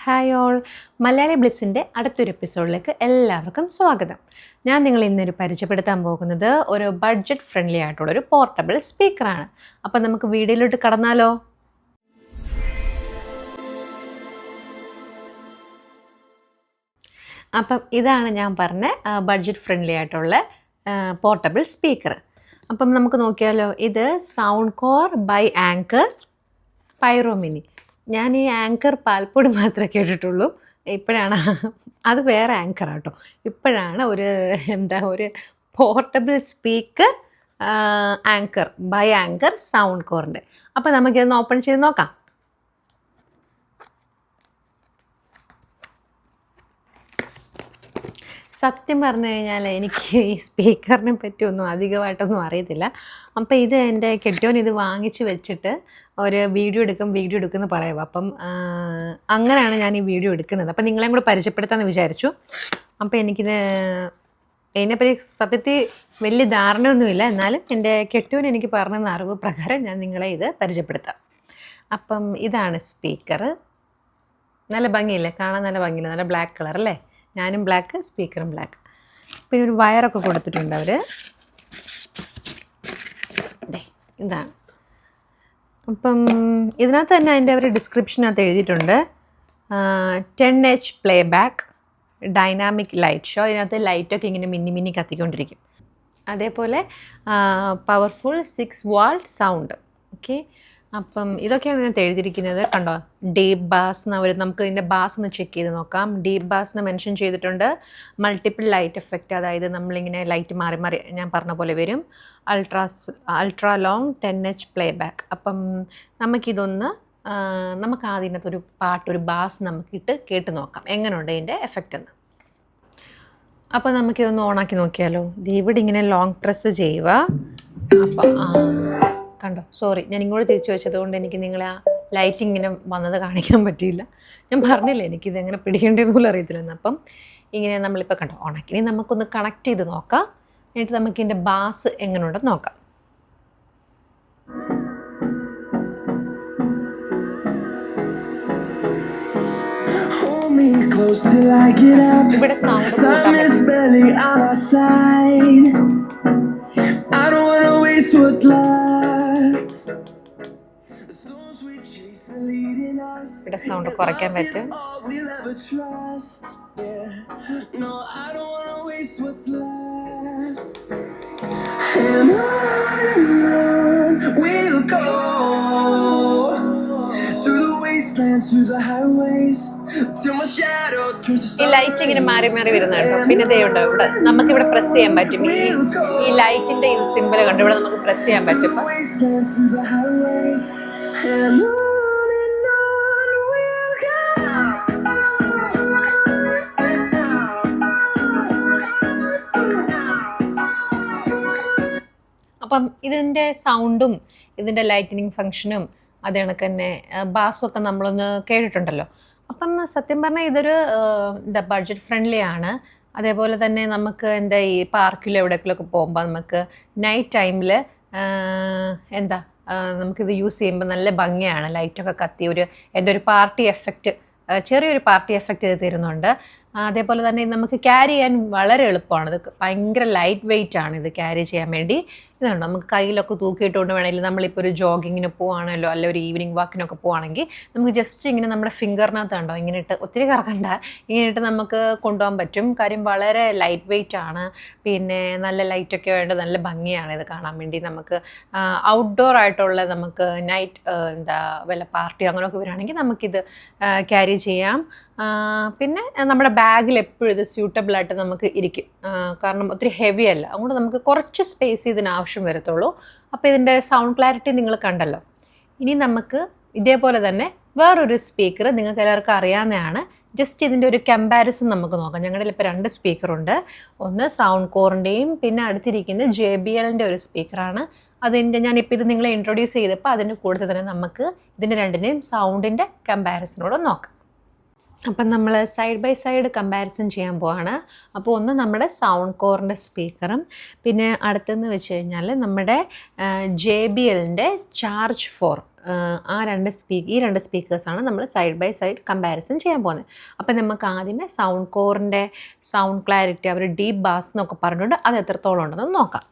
Hi all, Malayali ബ്ലിസിൻ്റെ അടുത്തൊരു എപ്പിസോഡിലേക്ക് എല്ലാവർക്കും സ്വാഗതം. ഞാൻ നിങ്ങൾ ഇന്നൊരു പരിചയപ്പെടുത്താൻ പോകുന്നത് ഒരു ബഡ്ജറ്റ് ഫ്രണ്ട്ലി ആയിട്ടുള്ളൊരു പോർട്ടബിൾ സ്പീക്കറാണ്. അപ്പം നമുക്ക് വീഡിയോയിലോട്ട് കടന്നാലോ? അപ്പം ഇതാണ് ഞാൻ പറഞ്ഞ ബഡ്ജറ്റ് ഫ്രണ്ട്ലി ആയിട്ടുള്ള പോർട്ടബിൾ സ്പീക്കർ. അപ്പം നമുക്ക് നോക്കിയാലോ. ഇത് സൗണ്ട് കോർ ബൈ ആങ്കർ പൈറോമിനി. ഞാൻ ഈ ആങ്കർ പാൽപ്പൊടി മാത്രമേ കേട്ടിട്ടുള്ളൂ. ഇപ്പോഴാണ് അത് വേറെ ആങ്കർ കേട്ടോ. ഇപ്പോഴാണ് ഒരു portable speaker Anker by Anker sound കോറിൻ്റെ. അപ്പോൾ നമുക്കിതൊന്ന് ഓപ്പൺ ചെയ്ത് നോക്കാം. സത്യം പറഞ്ഞു കഴിഞ്ഞാൽ എനിക്ക് ഈ സ്പീക്കറിനെ പറ്റിയൊന്നും അധികമായിട്ടൊന്നും അറിയത്തില്ല. അപ്പോൾ ഇത് എൻ്റെ കെട്ടിയോൻ ഇത് വാങ്ങിച്ച് വെച്ചിട്ട് ഒരു വീഡിയോ എടുക്കുമെന്ന് പറയുക. അപ്പം അങ്ങനെയാണ് ഞാൻ ഈ വീഡിയോ എടുക്കുന്നത്. അപ്പം നിങ്ങളെയും കൂടെ പരിചയപ്പെടുത്താമെന്ന് വിചാരിച്ചു. അപ്പോൾ ഇതിനെപ്പറ്റി സത്യത്തിൽ വലിയ ധാരണയൊന്നുമില്ല. എന്നാലും എൻ്റെ കെട്ടിയോൻ എനിക്ക് പറഞ്ഞ അറിവ് പ്രകാരം ഞാൻ നിങ്ങളെ ഇത് പരിചയപ്പെടുത്താം. അപ്പം ഇതാണ് സ്പീക്കർ. നല്ല ഭംഗിയില്ലേ, കാണാൻ നല്ല ഭംഗിയില്ല, നല്ല ബ്ലാക്ക് കളർ അല്ലേ. ഞാനും ബ്ലാക്ക്, സ്പീക്കറും ബ്ലാക്ക്. പിന്നെ ഒരു വയറൊക്കെ കൊടുത്തിട്ടുണ്ട് അവർ. ഇതാണ്. അപ്പം ഇതിനകത്ത് തന്നെ അതിൻ്റെ അവർ ഡിസ്ക്രിപ്ഷനകത്ത് എഴുതിയിട്ടുണ്ട് 10H play back, dynamic light show. ഇതിനകത്ത് ലൈറ്റൊക്കെ ഇങ്ങനെ മിന്നി കത്തിക്കൊണ്ടിരിക്കും. അതേപോലെ പവർഫുൾ 6 വാട്ട് സൗണ്ട്. ഓക്കെ, അപ്പം ഇതൊക്കെയാണ് ഇതിനകത്ത് എഴുതിയിരിക്കുന്നത്. കണ്ടോ, ഡീപ്പ് ബാസ് നമുക്ക് ഇതിൻ്റെ ബാസ് ഒന്ന് ചെക്ക് ചെയ്ത് നോക്കാം. ഡീപ്പ് ബാസ് എന്ന് മെൻഷൻ ചെയ്തിട്ടുണ്ട്. മൾട്ടിപ്പിൾ ലൈറ്റ് എഫക്റ്റ്, അതായത് നമ്മളിങ്ങനെ ലൈറ്റ് മാറി മാറി ഞാൻ പറഞ്ഞ പോലെ വരും. Ultra long 10H play back. അപ്പം നമുക്കിതൊന്ന് നമുക്ക് ആദ്യത്തിനകത്തൊരു ഒരു ബാസ് നമുക്കിട്ട് കേട്ട് നോക്കാം എങ്ങനെയുണ്ട് ഇതിൻ്റെ എഫക്റ്റ് എന്ന്. അപ്പോൾ നമുക്കിതൊന്ന് ഓണാക്കി നോക്കിയാലോ. ഇവിടെ ഇങ്ങനെ ലോങ് പ്രസ് ചെയ്യുക. അപ്പം കണ്ടോ, സോറി, ഞാൻ ഇങ്ങോട്ട് തിരിച്ചു വെച്ചത് കൊണ്ട് എനിക്ക് നിങ്ങളെ ആ ലൈറ്റ് ഇങ്ങനെ വന്നത് കാണിക്കാൻ പറ്റിയില്ല. ഞാൻ പറഞ്ഞില്ലേ എനിക്കിത് എങ്ങനെ പിടിക്കേണ്ടതെന്ന് പോലും അറിയത്തില്ലെന്ന്. അപ്പം ഇങ്ങനെ നമ്മളിപ്പോൾ കണ്ടോ ഓണാക്കി. ഇനി നമുക്കൊന്ന് കണക്ട് ചെയ്ത് നോക്കാം. എന്നിട്ട് നമുക്ക് ഇതിൻ്റെ ബാസ് എങ്ങനെയുണ്ടെന്ന് നോക്കാം. ഇവിടെ സൗണ്ട് കൂട്ടാൻ ഇവിടെ സൗണ്ട് കുറയ്ക്കാൻ പറ്റും. ഈ ലൈറ്റ് ഇങ്ങനെ മാറി മാറി വരുന്നുണ്ടോ. പിന്നെ ദയുണ്ടോ ഇവിടെ നമുക്കിവിടെ പ്രസ് ചെയ്യാൻ പറ്റും. ഈ ലൈറ്റിന്റെ ഈ സിമ്പിൾ കണ്ടു ഇവിടെ നമുക്ക് പ്രസ് ചെയ്യാൻ പറ്റും. അപ്പം ഇതിൻ്റെ സൗണ്ടും ഇതിൻ്റെ ലൈറ്റനിങ് ഫങ്ഷനും അത് കണക്ക് തന്നെ ബാസൊക്കെ നമ്മളൊന്ന് കേട്ടിട്ടുണ്ടല്ലോ. അപ്പം സത്യം പറഞ്ഞാൽ ഇതൊരു ബഡ്ജറ്റ് ഫ്രണ്ട്ലി ആണ്. അതേപോലെ തന്നെ നമുക്ക് ഈ പാർക്കിലോ എവിടേക്കിലൊക്കെ പോകുമ്പോൾ നമുക്ക് നൈറ്റ് ടൈമിൽ നമുക്കിത് യൂസ് ചെയ്യുമ്പോൾ നല്ല ഭംഗിയാണ്. ലൈറ്റൊക്കെ കത്തി ഒരു പാർട്ടി എഫക്റ്റ്, ചെറിയൊരു പാർട്ടി എഫക്റ്റ് ഇത് തരുന്നുണ്ട്. അതേപോലെ തന്നെ നമുക്ക് ക്യാരി ചെയ്യാൻ വളരെ എളുപ്പമാണ്. ഇത് ഭയങ്കര ലൈറ്റ് വെയിറ്റ് ആണ് ഇത് ക്യാരി ചെയ്യാൻ വേണ്ടി. ഇതുണ്ട് നമുക്ക് കയ്യിലൊക്കെ തൂക്കിയിട്ടുകൊണ്ട് വേണമെങ്കിൽ നമ്മളിപ്പോൾ ഒരു ജോഗിങ്ങിന് പോവാണല്ലോ, അല്ലെ ഒരു ഈവനിങ് വാക്കിനൊക്കെ പോവാണെങ്കിൽ നമുക്ക് ജസ്റ്റ് ഇങ്ങനെ നമ്മുടെ ഫിംഗറിനകത്ത് കണ്ടോ ഇങ്ങനെ ഇട്ട്, ഒത്തിരി കറക്കണ്ട, ഇങ്ങനെ ഇട്ട് നമുക്ക് കൊണ്ടുപോകാൻ പറ്റും. കാര്യം വളരെ ലൈറ്റ് വെയിറ്റ് ആണ്. പിന്നെ നല്ല ലൈറ്റൊക്കെ വേണ്ട, നല്ല ഭംഗിയാണ് ഇത് കാണാൻ വേണ്ടി. നമുക്ക് ഔട്ട്ഡോർ ആയിട്ടുള്ള നമുക്ക് നൈറ്റ് വല്ല പാർട്ടിയോ അങ്ങനെയൊക്കെ വരികയാണെങ്കിൽ നമുക്കിത് ക്യാരി ചെയ്യാം. പിന്നെ നമ്മുടെ ബാഗിൽ എപ്പോഴും ഇത് സ്യൂട്ടബിളായിട്ട് നമുക്ക് ഇരിക്കും. കാരണം ഒത്തിരി ഹെവി അല്ല, അതുകൊണ്ട് നമുക്ക് കുറച്ച് സ്പേസ് ഇതിന് ആവശ്യം വരത്തുള്ളൂ. അപ്പോൾ ഇതിൻ്റെ സൗണ്ട് ക്ലാരിറ്റി നിങ്ങൾ കണ്ടല്ലോ. ഇനി നമുക്ക് ഇതേപോലെ തന്നെ വേറൊരു സ്പീക്കർ നിങ്ങൾക്ക് എല്ലാവർക്കും അറിയാവുന്നതാണ്. ജസ്റ്റ് ഇതിൻ്റെ ഒരു കമ്പാരിസൺ നമുക്ക് നോക്കാം. ഞങ്ങളുടെ ഇപ്പോൾ 2 സ്പീക്കറുണ്ട്. ഒന്ന് സൗണ്ട് കോറിൻ്റെയും പിന്നെ അടുത്തിരിക്കുന്ന JBLൻ്റെ ഒരു സ്പീക്കറാണ്. ഞാനിപ്പോൾ ഇത് നിങ്ങളെ ഇൻട്രൊഡ്യൂസ് ചെയ്തപ്പോൾ അതിൻ്റെ കൂടെ തന്നെ നമുക്ക് ഇതിൻ്റെ രണ്ടിൻ്റെയും സൗണ്ടിൻ്റെ കമ്പാരിസണോട് നോക്കാം. അപ്പം നമ്മൾ സൈഡ് ബൈ സൈഡ് കമ്പാരിസൺ ചെയ്യാൻ പോവാണ്. അപ്പോൾ ഒന്ന് നമ്മുടെ സൗണ്ട് കോറിൻ്റെ സ്പീക്കറും പിന്നെ അടുത്തെന്ന് വെച്ച് കഴിഞ്ഞാൽ നമ്മുടെ JBLൻ്റെ ചാർജ് 4 ഈ രണ്ട് സ്പീക്കേഴ്സാണ് നമ്മൾ സൈഡ് ബൈ സൈഡ് കമ്പാരിസൺ ചെയ്യാൻ പോകുന്നത്. അപ്പോൾ നമുക്ക് ആദ്യമേ സൗണ്ട് കോറിൻ്റെ സൗണ്ട് ക്ലാരിറ്റി, അവർ ഡീപ്പ് ബാസ് എന്നൊക്കെ പറഞ്ഞിട്ടുണ്ട്, അത് എത്രത്തോളം ഉണ്ടെന്ന് നോക്കാം.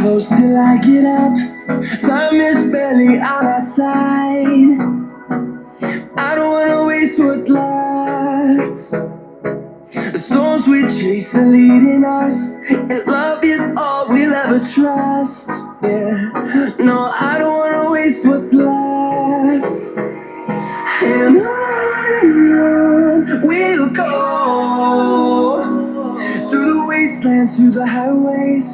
Close till I get up, time is barely on our side. I don't wanna waste what's left. The storms we chase are leading us, and love is all we'll ever trust. Yeah, no, I don't wanna waste what's left. And on we'll go, through the wastelands, through the highways,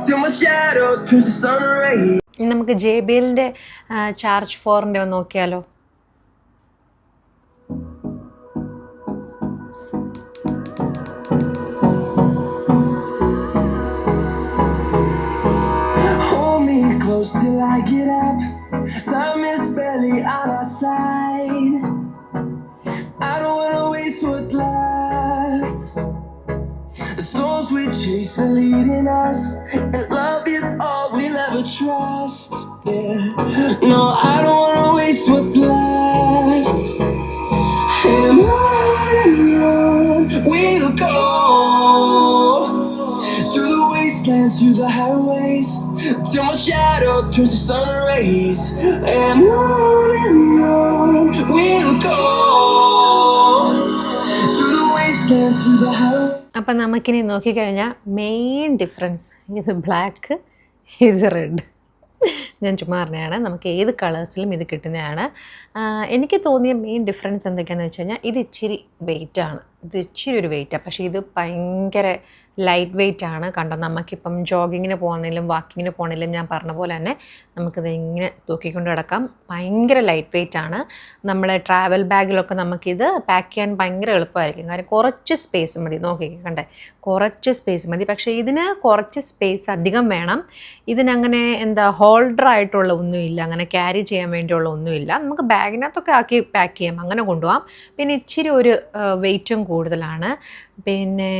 till my shadow turns to sun rays. ഇനി നമുക്ക് JBLൻ്റെ charge 4ൻ്റെ ഒന്ന് നോക്കിയാലോ. Hold me close till I get up, time is barely on our side. I don't wanna waste what's left. The storms we chase are leading us, and love is all we'll ever trust. Yeah, no, I don't wanna waste what's left. And on we'll go, through the wastelands, through the highways, till my shadow turns to sun rays. And on we'll go, through the wastelands, through the highways. അപ്പം നമുക്കിനി നോക്കിക്കഴിഞ്ഞാൽ main difference, ഇത് black, ഇത് red. ഞാൻ ചുമ്മാ പറഞ്ഞതാണ്, നമുക്ക് ഏത് കളേഴ്സിലും ഇത് കിട്ടുന്നതാണ്. എനിക്ക് തോന്നിയ മെയിൻ ഡിഫറൻസ് എന്തൊക്കെയാണെന്ന് വെച്ച് കഴിഞ്ഞാൽ, ഇത് ഇച്ചിരി വെയിറ്റാണ്, ഇത് ഇച്ചിരി ഒരു വെയിറ്റാണ്. പക്ഷേ ഇത് ഭയങ്കര ലൈറ്റ് വെയിറ്റ് ആണ്. കണ്ടോ, നമുക്കിപ്പം ജോഗിങ്ങിന് പോകണമെങ്കിലും വാക്കിങ്ങിന് പോകണമെങ്കിലും ഞാൻ പറഞ്ഞ പോലെ തന്നെ നമുക്കിത് ഇങ്ങനെ തൂക്കിക്കൊണ്ട് കിടക്കാം. ഭയങ്കര ലൈറ്റ് വെയിറ്റ് ആണ്. നമ്മളെ ട്രാവൽ ബാഗിലൊക്കെ നമുക്കിത് പാക്ക് ചെയ്യാൻ ഭയങ്കര എളുപ്പമായിരിക്കും. കാരണം കുറച്ച് സ്പേസ് മതി. നോക്കിക്കണ്ടേ, കുറച്ച് സ്പേസ് മതി. പക്ഷേ ഇതിന് കുറച്ച് സ്പേസ് അധികം വേണം. ഇതിനങ്ങനെ ഹോൾഡർ ആയിട്ടുള്ള ഒന്നുമില്ല, അങ്ങനെ ക്യാരി ചെയ്യാൻ വേണ്ടിയുള്ള ഒന്നുമില്ല. നമുക്ക് ബാഗിനകത്തൊക്കെ ആക്കി പാക്ക് ചെയ്യാം, അങ്ങനെ കൊണ്ടുപോകാം. പിന്നെ ഇച്ചിരി ഒരു വെയിറ്റും കൂടുതലാണ്. പിന്നെ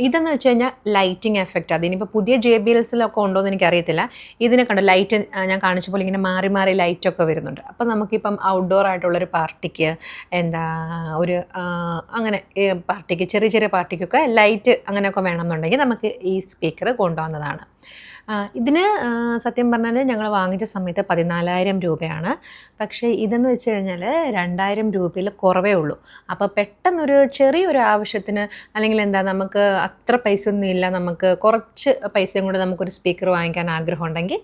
ഇതെന്ന് വെച്ച് കഴിഞ്ഞാൽ ലൈറ്റിംഗ് എഫക്റ്റ്, അതിനിപ്പോൾ പുതിയ JBLസിലൊക്കെ ഉണ്ടോ എന്ന് എനിക്കറിയത്തില്ല. ഇതിനെ കണ്ടോ, ലൈറ്റ് ഞാൻ കാണിച്ച പോലെ ഇങ്ങനെ മാറി മാറി ലൈറ്റൊക്കെ വരുന്നുണ്ട്. അപ്പം നമുക്കിപ്പം ഔട്ട്ഡോർ ആയിട്ടുള്ളൊരു പാർട്ടിക്ക് ഒരു അങ്ങനെ പാർട്ടിക്ക്, ചെറിയ ചെറിയ പാർട്ടിക്കൊക്കെ ലൈറ്റ് അങ്ങനെയൊക്കെ വേണമെന്നുണ്ടെങ്കിൽ നമുക്ക് ഈ സ്പീക്കർ കൊണ്ടുവന്നതാണ്. ഇതിന് സത്യം പറഞ്ഞാൽ ഞങ്ങൾ വാങ്ങിച്ച സമയത്ത് 14,000 രൂപയാണ്. പക്ഷേ ഇതെന്ന് വെച്ച് കഴിഞ്ഞാൽ 2,000 രൂപയിൽ കുറവേ ഉള്ളൂ. അപ്പോൾ പെട്ടെന്നൊരു ചെറിയൊരു ആവശ്യത്തിന്, അല്ലെങ്കിൽ നമുക്ക് അത്ര പൈസ ഒന്നും ഇല്ല, നമുക്ക് കുറച്ച് പൈസയും കൂടെ നമുക്കൊരു സ്പീക്കർ വാങ്ങിക്കാൻ ആഗ്രഹം ഉണ്ടെങ്കിൽ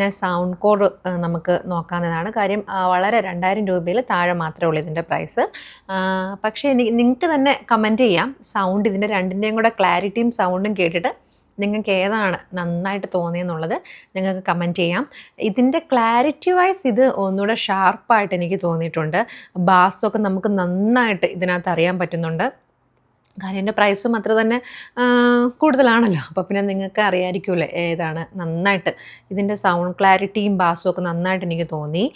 ഞാൻ സൗണ്ട് കോഡ് നമുക്ക് നോക്കാവുന്നതാണ്. കാര്യം വളരെ 2,000 രൂപയിൽ താഴെ മാത്രമേ ഉള്ളൂ ഇതിൻ്റെ പ്രൈസ്. പക്ഷേ നിങ്ങൾക്ക് തന്നെ കമൻറ്റ് ചെയ്യാം, സൗണ്ട് ഇതിൻ്റെ രണ്ടിൻ്റെയും കൂടെ ക്ലാരിറ്റിയും സൗണ്ടും കേട്ടിട്ട് നിങ്ങൾക്ക് ഏതാണ് നന്നായിട്ട് തോന്നിയെന്നുള്ളത് നിങ്ങൾക്ക് കമൻറ്റ് ചെയ്യാം. ഇതിൻ്റെ ക്ലാരിറ്റി വൈസ് ഇത് ഒന്നുകൂടെ ഷാർപ്പായിട്ട് എനിക്ക് തോന്നിയിട്ടുണ്ട്. ബാസൊക്കെ നമുക്ക് നന്നായിട്ട് ഇതിനകത്ത് അറിയാൻ പറ്റുന്നുണ്ട്. കാര്യം എൻ്റെ പ്രൈസും അത്ര തന്നെ കൂടുതലാണല്ലോ. അപ്പോൾ പിന്നെ നിങ്ങൾക്ക് അറിയാമായിരിക്കുമല്ലേ ഏതാണ് നന്നായിട്ട്. ഇതിൻ്റെ സൗണ്ട് ക്ലാരിറ്റിയും ബാസും ഒക്കെ നന്നായിട്ട് എനിക്ക് തോന്നി.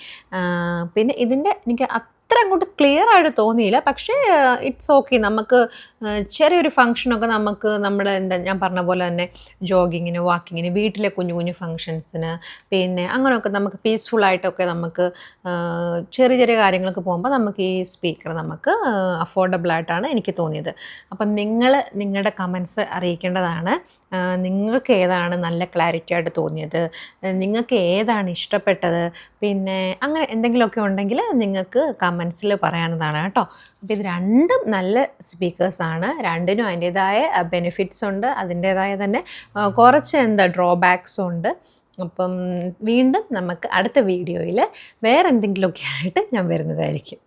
പിന്നെ ഇതിൻ്റെ എനിക്ക് അത്ര അങ്ങോട്ട് ക്ലിയർ ആയിട്ട് തോന്നിയില്ല. പക്ഷേ ഇറ്റ്സ് ഓക്കെ. നമുക്ക് ചെറിയൊരു ഫങ്ഷനൊക്കെ നമുക്ക് നമ്മുടെ ഞാൻ പറഞ്ഞ പോലെ തന്നെ ജോഗിങ്ങിന്, വാക്കിങ്ങിന്, വീട്ടിലെ കുഞ്ഞു കുഞ്ഞു ഫങ്ഷൻസിന്, പിന്നെ അങ്ങനെയൊക്കെ നമുക്ക് പീസ്ഫുള്ളായിട്ടൊക്കെ നമുക്ക് ചെറിയ ചെറിയ കാര്യങ്ങൾക്ക് പോകുമ്പോൾ നമുക്ക് ഈ സ്പീക്കർ നമുക്ക് അഫോർഡബിളായിട്ടാണ് എനിക്ക് തോന്നിയത്. അപ്പം നിങ്ങൾ നിങ്ങളുടെ കമൻസ് അറിയിക്കേണ്ടതാണ്. നിങ്ങൾക്ക് ഏതാണ് നല്ല ക്ലാരിറ്റി ആയിട്ട് തോന്നിയത്, നിങ്ങൾക്ക് ഏതാണ് ഇഷ്ടപ്പെട്ടത്, പിന്നെ അങ്ങനെ എന്തെങ്കിലുമൊക്കെ ഉണ്ടെങ്കിൽ നിങ്ങൾക്ക് കമൻസിൽ പറയാവുന്നതാണ് കേട്ടോ. അപ്പോൾ ഇത് രണ്ടും നല്ല സ്പീക്കേഴ്സാണ്. രണ്ടിനും അതിൻ്റേതായ ബെനിഫിറ്റ്സ് ഉണ്ട്, അതിൻ്റേതായ തന്നെ കുറച്ച് ഡ്രോബാക്സും ഉണ്ട്. അപ്പം വീണ്ടും നമുക്ക് അടുത്ത വീഡിയോയിൽ വേറെ എന്തെങ്കിലുമൊക്കെ ആയിട്ട് ഞാൻ വരുന്നതായിരിക്കും.